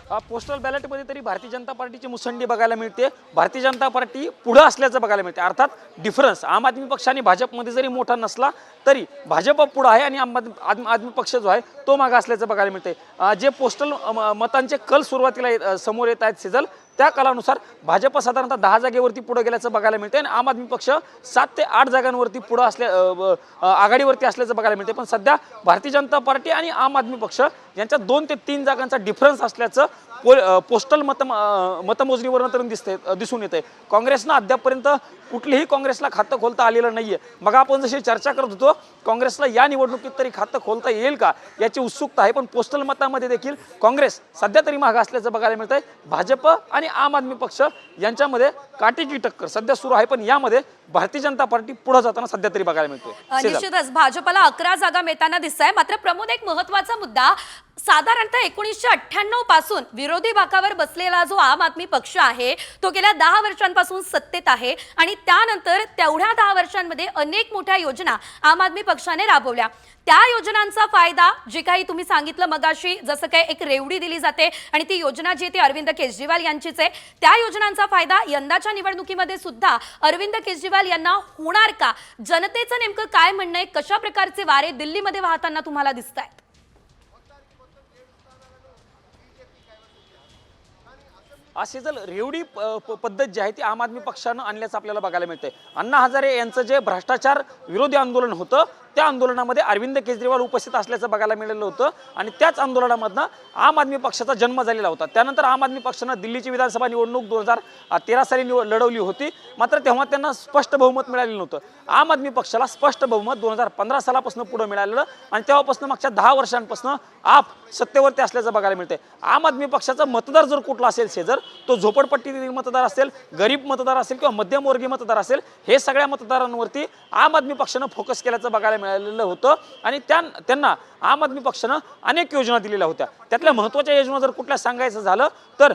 Postal बॅलेटमध्ये तरी भारतीय जनता पार्टीची मुसंडी बघायला मिळते। भारतीय जनता पार्टी पुढे असल्याचं बघायला मिळते। अर्थात डिफरन्स आम आदमी पक्ष आणि भाजपमध्ये जरी मोठा नसला तरी भाजप पुढे आहे आणि आम आदमी पक्ष जो आहे तो मागे असल्याचं बघायला मिळते। जे पोस्टल मतांचे कल सुरुवातीला समोर येत आहेत सिजल, त्या कलानुसार भाजप साधारणतः 10 जागेवरती पुढे गेल्याचं बघायला मिळते आणि आम आदमी पक्ष 7 ते 8 जागांवरती पुढे आघाडीवरती असल्याचं बघायला मिळते। पण सध्या भारतीय जनता पार्टी आणि आम आदमी पक्ष यांच्यात 2 ते 3 जागांचा डिफरन्स असल्याचं पोस्टल मतमोजणीवरून तर दिसून येते। काँग्रेसनं अद्यापपर्यंत कुठलीही काँग्रेसला खातं खोलता आलेलं नाहीये। मग आपण जशी चर्चा करत होतो काँग्रेसला या निवडणुकीत तरी खातं खोलता येईल का याची उत्सुकता आहे, पण पोस्टल मतामध्ये देखील काँग्रेस सध्या तरी मागे असल्याचं बघायला मिळतंय। भाजप आणि आम आदमी पक्ष यांच्यामध्ये काटेची टक्कर सध्या सुरू आहे, पण यामध्ये भारतीय जनता पार्टी पुढे जाताना सध्या तरी बघायला मिळतोय। निश्चितच भाजपला 11 जागा मिळताना दिसतंय। मात्र प्रमोद, एक महत्त्वाचा मुद्दा, साधारणतः 1998 पासून विरोधी बाकावर बसलेला जो आम आदमी पक्ष आहे तो गेल्या 10 वर्षांपासून सत्तेत आहे आणि त्यानंतर तेवढ्या 10 वर्षांमध्ये अनेक मोठ्या योजना आम आदमी पक्षाने राबवल्या। त्या योजनांचा फायदा जे काही तुम्ही सांगितलं मगाशी, जसं काय एक रेवडी दिली जाते आणि ती योजना जी ती अरविंद केजरीवाल यांचीच आहे, त्या योजनांचा फायदा यंदाच्या निवडणुकीमध्ये सुद्धा अरविंद केजरीवाल यांना होणार का? जनतेचं नेमकं काय म्हणणं आहे? कशा प्रकारचे वारे दिल्लीमध्ये वाहताना तुम्हाला दिसत आहेत? अशी जर रेवडी पद्धत जी आहे ती आम आदमी पक्षानं आणल्याचं आपल्याला बघायला मिळतंय। अण्णा हजारे यांचं जे भ्रष्टाचार विरोधी आंदोलन होतं त्या आंदोलनामध्ये अरविंद केजरीवाल उपस्थित असल्याचं बघायला मिळालं होतं आणि त्याच आंदोलनामधनं आम आदमी पक्षाचा जन्म झालेला होता। त्यानंतर आम आदमी पक्षानं दिल्लीची विधानसभा निवडणूक 2013 साली लढवली होती, मात्र तेव्हा त्यांना स्पष्ट बहुमत मिळालेलं नव्हतं। आम आदमी पक्षाला स्पष्ट बहुमत 2015 सालापासून पुढे मिळालेलं आणि तेव्हापासून मागच्या 10 वर्षांपासून आप सत्तेवरती असल्याचं बघायला मिळतंय। आम आदमी पक्षाचा मतदार जर कुठला असेल शेजर, तो झोपडपट्टीतील मतदार असेल, गरीब मतदार असेल किंवा मध्यमवर्गीय मतदार असेल, हे सगळ्या मतदारांवरती आम आदमी पक्षानं फोकस केल्याचं बघायला मिळालेलं होतं आणि त्यांना आम आदमी पक्षानं अनेक योजना दिलेल्या होत्या। त्यातल्या महत्त्वाच्या योजना जर कुठल्या सांगायचं झालं तर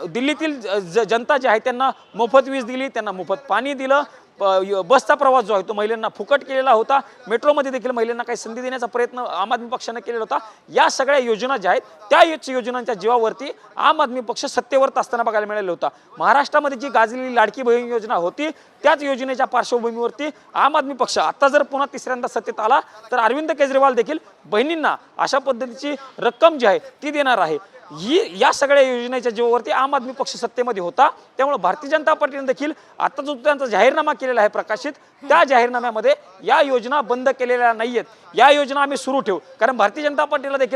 दिल्लीतील जनता जी आहे त्यांना मोफत वीज दिली, त्यांना मोफत पाणी दिलं, बसचा प्रवास जो आहे तो महिलांना फुकट केलेला होता, मेट्रोमध्ये देखील महिलांना काही संधी देण्याचा प्रयत्न आम आदमी पक्षाने केलेला होता। या सगळ्या योजना ज्या आहेत त्या योजनांच्या जीवावरती आम आदमी पक्ष सत्तेवर असताना बघायला मिळालेलं होतं। महाराष्ट्रामध्ये जी गाजलेली लाडकी बहीण योजना होती त्याच योजनेच्या पार्श्वभूमीवरती आम आदमी पक्ष आता जर पुन्हा तिसऱ्यांदा सत्तेत आला तर अरविंद केजरीवाल देखील बहिणींना अशा पद्धतीची रक्कम जी आहे ती देणार आहे। या सगळ्या योजनेच्या जीवावरती आम आदमी पक्ष सत्तेमध्ये होता, त्यामुळे भारतीय जनता पार्टीने देखील आता जो त्यांचा जाहीरनामा केलेला आहे प्रकाशित, त्या जाहीरनाम्यामध्ये या योजना बंद केलेल्या नाहीयेत। या योजना आम्ही सुरू ठेवू, कारण भारतीय जनता पार्टीला देखील